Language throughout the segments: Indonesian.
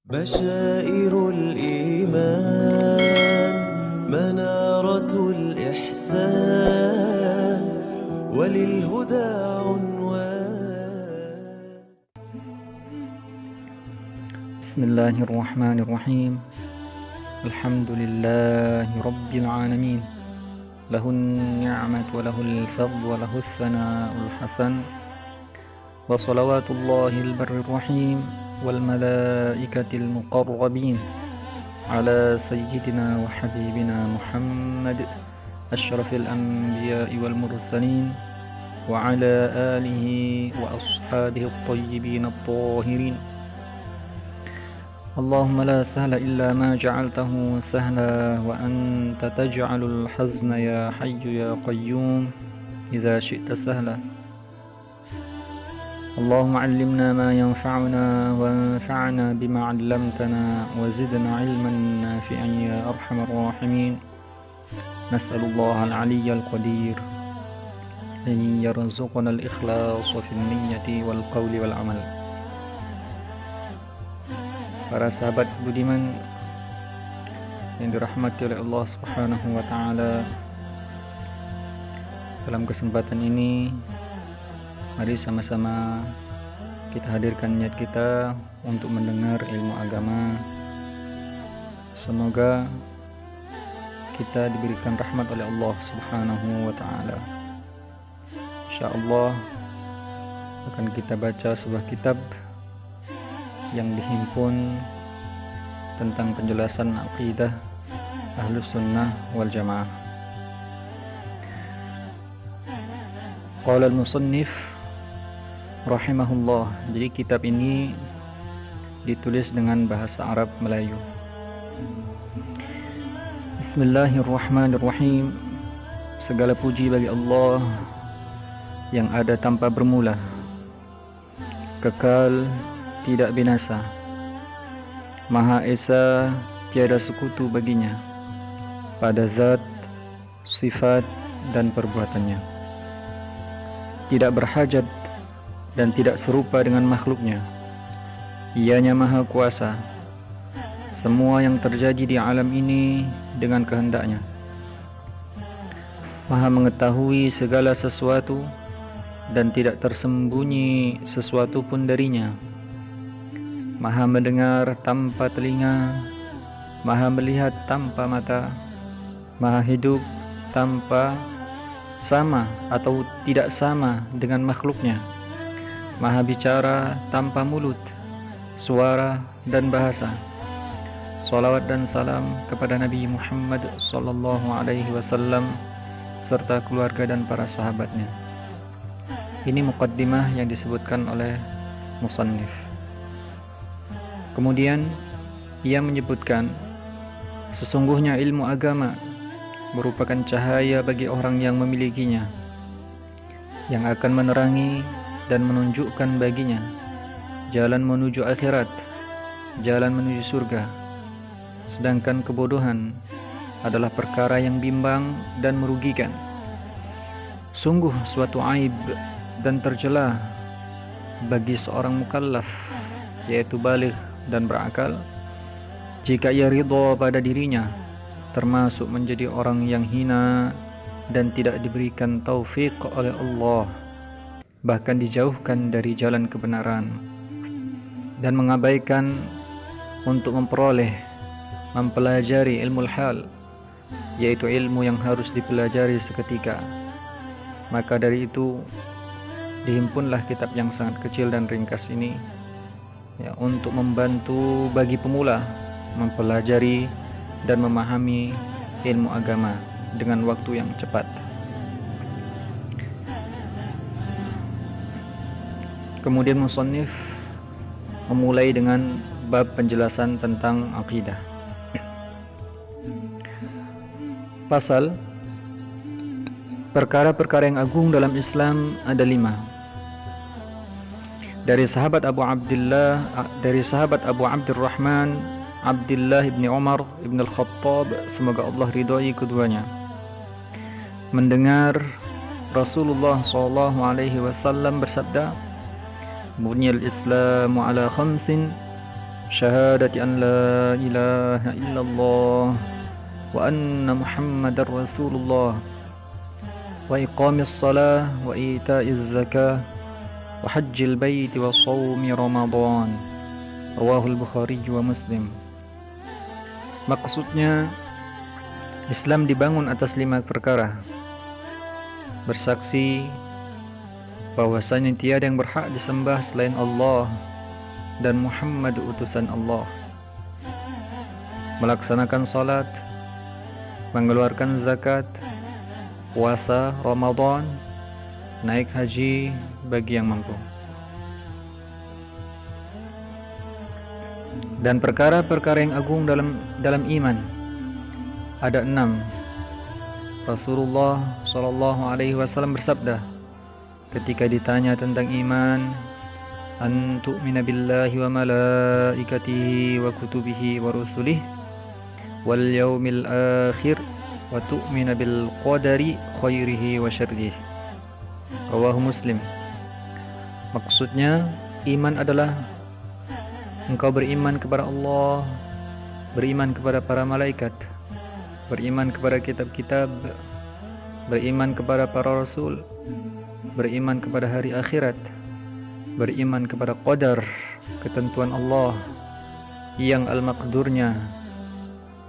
بشائر الإيمان منارة الإحسان وللهدى عنوان. بسم الله الرحمن الرحيم. الحمد لله رب العالمين، له النعمة وله الفضل وله الثناء الحسن، وصلوات الله البر الرحيم والملائكة المقربين على سيدنا وحبيبنا محمد أشرف الأنبياء والمرسلين وعلى آله وأصحابه الطيبين الطاهرين. اللهم لا سهل إلا ما جعلته سهلا وأنت تجعل الحزن يا حي يا قيوم إذا شئت سهلا. اللهم علمنا ما ينفعنا وانفعنا بما علمتنا وزدنا علما نافعا يا أرحم الراحمين. نسأل الله العلي القدير أن يرزقنا الإخلاص في النية والقول والعمل. Para sahabat budiman yang dirahmati oleh Allah Subhanahu wa taala, dalam kesempatan ini mari sama-sama kita hadirkan niat kita untuk mendengar ilmu agama. Semoga kita diberikan rahmat oleh Allah Subhanahu wa taala. Insyaallah akan kita baca sebuah kitab yang dihimpun tentang penjelasan aqidah Ahlus Sunnah wal Jamaah. Qala al-musannif rahimahullah. Jadi kitab ini ditulis dengan bahasa Arab Melayu. Bismillahirrahmanirrahim. Segala puji bagi Allah yang ada tanpa bermula, kekal, tidak binasa, Maha Esa, tiada sekutu baginya pada zat, sifat dan perbuatannya. Tidak berhajat dan tidak serupa dengan makhluknya. Ianya Maha Kuasa. Semua yang terjadi di alam ini dengan kehendaknya. Maha mengetahui segala sesuatu dan tidak tersembunyi sesuatu pun darinya. Maha mendengar tanpa telinga, Maha melihat tanpa mata, Maha hidup tanpa sama atau tidak sama dengan makhluknya, Maha bicara tanpa mulut, suara dan bahasa. Salawat dan salam kepada Nabi Muhammad sallallahu alaihi wasallam serta keluarga dan para sahabatnya. Ini muqaddimah yang disebutkan oleh musannif. Kemudian ia menyebutkan sesungguhnya ilmu agama merupakan cahaya bagi orang yang memilikinya, yang akan menerangi dan menunjukkan baginya jalan menuju akhirat, jalan menuju surga. Sedangkan kebodohan adalah perkara yang bimbang dan merugikan. Sungguh suatu aib dan tercela bagi seorang mukallaf, yaitu baligh dan berakal, jika ia ridha pada dirinya, termasuk menjadi orang yang hina dan tidak diberikan taufik oleh Allah, bahkan dijauhkan dari jalan kebenaran, dan mengabaikan untuk mempelajari ilmu hal, yaitu ilmu yang harus dipelajari seketika. Maka dari itu dihimpunlah kitab yang sangat kecil dan ringkas ini, ya, untuk membantu bagi pemula mempelajari dan memahami ilmu agama dengan waktu yang cepat. Kemudian musannif memulai dengan bab penjelasan tentang akidah. Pasal perkara-perkara yang agung dalam Islam ada 5. Dari sahabat Abu Abdurrahman Abdullah ibn Umar ibn al-Khattab, semoga Allah ridhai keduanya, mendengar Rasulullah SAW bersabda, Bunyal Islamu ala khamsin syahadati an la ilaha illallah wa anna Muhammadar Rasulullah wa iqamis salah wa ita'iz zakah wa hajjil baiti wa shaumi Ramadan. Rawahul Bukhari wa Muslim. Maksudnya, Islam dibangun atas 5 perkara. Bersaksi bahwasanya tiada yang berhak disembah selain Allah dan Muhammad utusan Allah. Melaksanakan salat, mengeluarkan zakat, puasa Ramadan, naik haji bagi yang mampu. Dan perkara-perkara yang agung dalam iman ada 6. Rasulullah SAW bersabda ketika ditanya tentang iman, an tu'mina billahi wa malaikatihi wa kutubihi wa rusulihi wal yaumil akhir wa tu'mina bil qadari khairihi wa syarrihi. Rawahu Muslim. Maksudnya, iman adalah engkau beriman kepada Allah, beriman kepada para malaikat, beriman kepada kitab-kitab, beriman kepada para rasul, beriman kepada hari akhirat, beriman kepada qadar, ketentuan Allah yang al-maqdurnya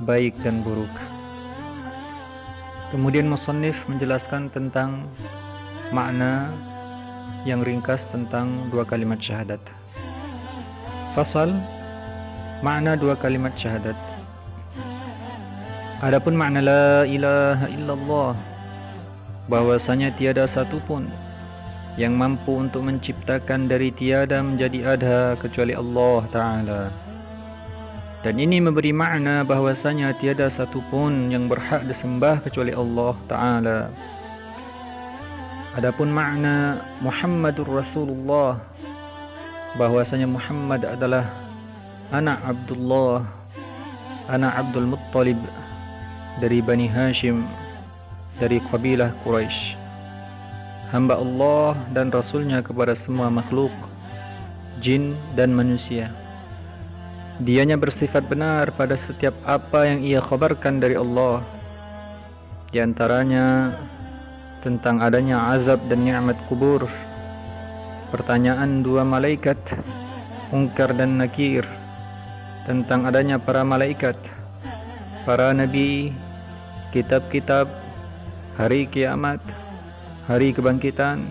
baik dan buruk. Kemudian musannif menjelaskan tentang makna yang ringkas tentang 2 kalimat syahadat. Fasal, makna 2 kalimat syahadat. Adapun makna la ilaha illallah, bahwasanya tiada satu pun yang mampu untuk menciptakan dari tiada menjadi ada kecuali Allah Ta'ala. Dan ini memberi makna bahwasanya tiada satu pun yang berhak disembah kecuali Allah Ta'ala. Adapun makna Muhammadur Rasulullah, bahwasanya Muhammad adalah anak Abdullah, anak Abdul Muttalib dari Bani Hashim, dari kabilah Quraisy, hamba Allah dan Rasulnya kepada semua makhluk, jin dan manusia. Dianya bersifat benar pada setiap apa yang ia khabarkan dari Allah, di antaranya tentang adanya azab dan nikmat kubur, pertanyaan 2 malaikat, Munkar dan Nakir, tentang adanya para malaikat, para nabi, kitab-kitab, hari kiamat, hari kebangkitan,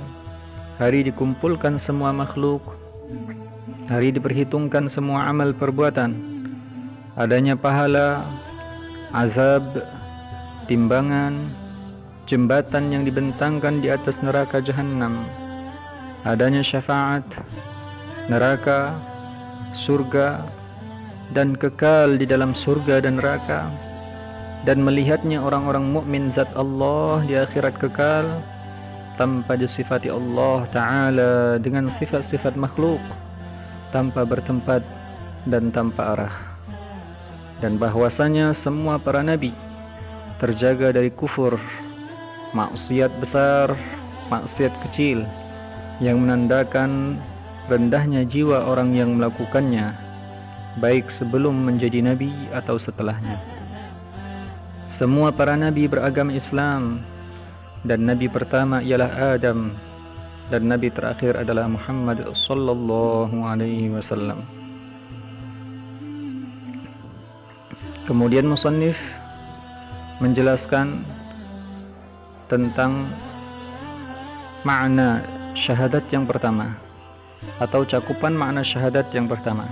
hari dikumpulkan semua makhluk, hari diperhitungkan semua amal perbuatan, adanya pahala, azab, timbangan, jembatan yang dibentangkan di atas neraka jahanam, adanya syafaat, neraka, surga, dan kekal di dalam surga dan neraka, dan melihatnya orang-orang mukmin zat Allah di akhirat kekal tanpa disifati Allah Ta'ala dengan sifat-sifat makhluk, tanpa bertempat dan tanpa arah. Dan bahwasanya semua para nabi terjaga dari kufur, maksiat besar, maksiat kecil, yang menandakan rendahnya jiwa orang yang melakukannya, baik sebelum menjadi nabi atau setelahnya. Semua para nabi beragama Islam, dan nabi pertama ialah Adam, dan nabi terakhir adalah Muhammad sallallahu alaihi wasallam. Kemudian musannif menjelaskan tentang makna syahadat yang pertama, atau cakupan makna syahadat yang pertama,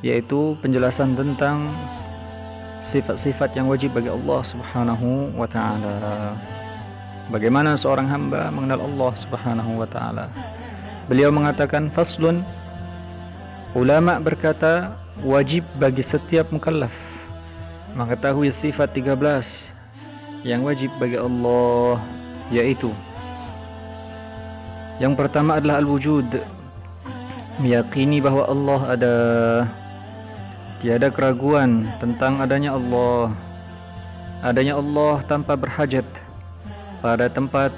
yaitu penjelasan tentang sifat-sifat yang wajib bagi Allah Subhanahu wa ta'ala. Bagaimana seorang hamba mengenal Allah Subhanahu wa ta'ala. Beliau mengatakan, faslun, ulama berkata wajib bagi setiap mukallaf mengetahui sifat 13 yang wajib bagi Allah, yaitu yang pertama adalah al-wujud, meyakini bahwa Allah ada, tiada keraguan tentang adanya Allah, adanya Allah tanpa berhajat pada tempat,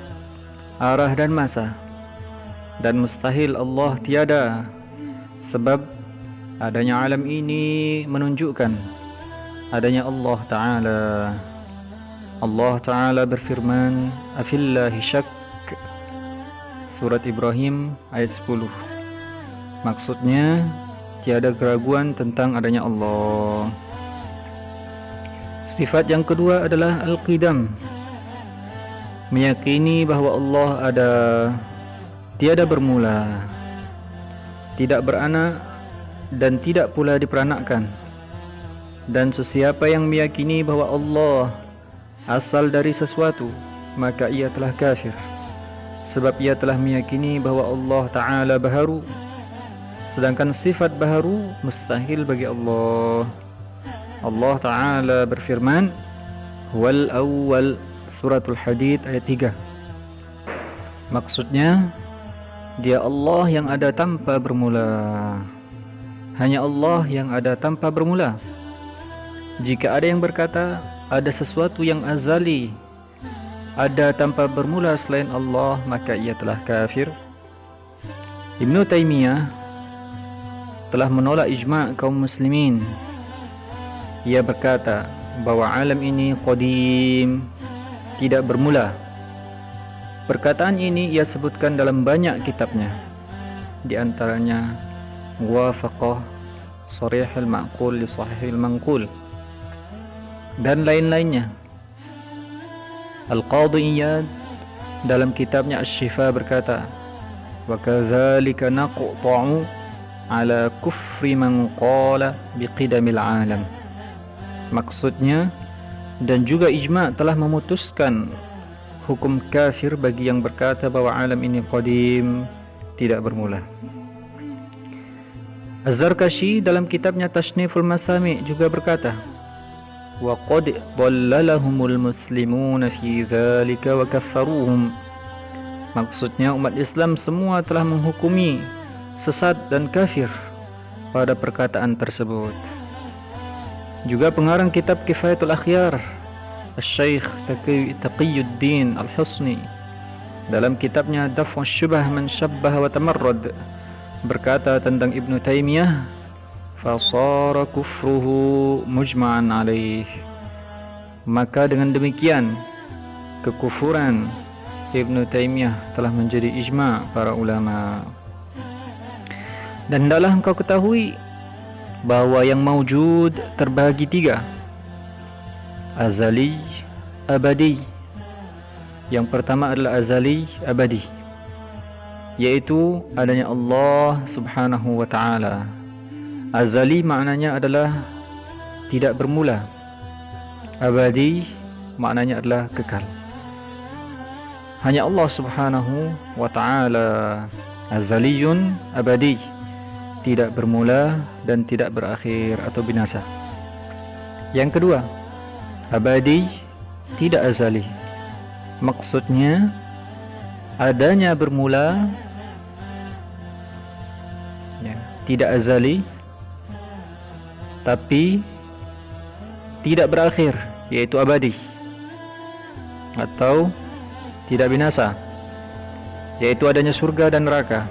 arah dan masa, dan mustahil Allah tiada, sebab Adanya alam ini menunjukkan adanya Allah Ta'ala. Allah Ta'ala berfirman, Afillahi syak, Surat Ibrahim ayat 10. Maksudnya, tiada keraguan tentang adanya Allah. Sifat yang kedua adalah Al-Qidam, meyakini bahwa Allah ada, tiada bermula, tidak beranak, dan tidak pula diperanakkan. Dan sesiapa yang meyakini bahwa Allah asal dari sesuatu, maka ia telah kafir, sebab ia telah meyakini bahwa Allah Ta'ala baharu, sedangkan sifat baharu mustahil bagi Allah. Allah Ta'ala berfirman, Wal awwal, Suratul Hadid ayat 3. Maksudnya, Dia Allah yang ada tanpa bermula. Hanya Allah yang ada tanpa bermula. Jika ada yang berkata ada sesuatu yang azali, ada tanpa bermula selain Allah, maka ia telah kafir. Ibnu Taimiyah telah menolak ijma' kaum muslimin. Ia berkata bahwa alam ini qadim, tidak bermula. Perkataan ini ia sebutkan dalam banyak kitabnya, di antaranya Muwafaqah Sharih al-Ma'qul li Sahih al-Manqul, dan lain-lainnya. Al-Qadhi Iyad dalam kitabnya Asy-Syifa berkata, wa kadzalika naqta'u ala kufri man qala biqidamil alam. Maksudnya, dan juga ijma' telah memutuskan hukum kafir bagi yang berkata bahwa alam ini qadim, tidak bermula. Az-Zarkashi dalam kitabnya Tashniful Masami' juga berkata, wa qad dhallalahumul muslimuna fi dzalika wa kaffaruhum. Maksudnya umat Islam semua telah menghukumi sesat dan kafir pada perkataan tersebut. Juga pengarang kitab Kifayatul Akhyar, Asy-Syaikh Taqiyuddin Al-Husni, dalam kitabnya Daf'u Syubhah Man Syabbaha wa Tamarrad, berkata tentang Ibnu Taimiyah, fasara kufruhu mujma'an alaih. Maka dengan demikian kekufuran Ibnu Taimiyah telah menjadi ijma' para ulama. Dan hendaklah engkau ketahui bahwa yang maujud terbagi 3, azali, abadi. Yang pertama adalah azali, abadi, yaitu adanya Allah Subhanahu wa Ta'ala. Azali maknanya adalah tidak bermula. Abadi maknanya adalah kekal. Hanya Allah Subhanahu wa Ta'ala azaliyun abadi, tidak bermula dan tidak berakhir atau binasa. Yang kedua, abadi, tidak azali. Maksudnya adanya bermula, ya, tidak azali, tapi tidak berakhir, yaitu abadi, atau tidak binasa, yaitu adanya surga dan neraka.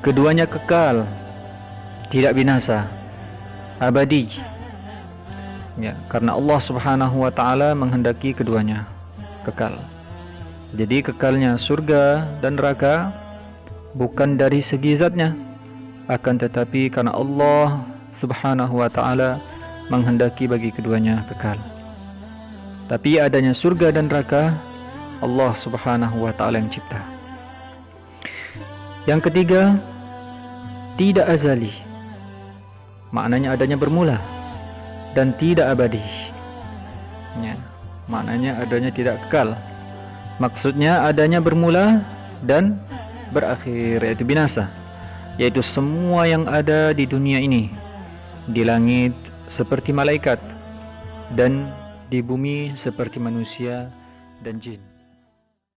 Keduanya kekal, tidak binasa, abadi, ya, karena Allah Subhanahu wa Ta'ala menghendaki keduanya kekal. Jadi kekalnya surga dan neraka bukan dari segi zatnya, akan tetapi karena Allah Subhanahu wa Ta'ala menghendaki bagi keduanya kekal. Tapi adanya surga dan neraka Allah Subhanahu wa Ta'ala yang cipta. Yang ketiga, tidak azali. Maknanya adanya bermula dan tidak abadi, ya, maknanya adanya tidak kekal. Maksudnya adanya bermula dan berakhir, yaitu binasa, yaitu semua yang ada di dunia ini, di langit seperti malaikat dan di bumi seperti manusia dan jin.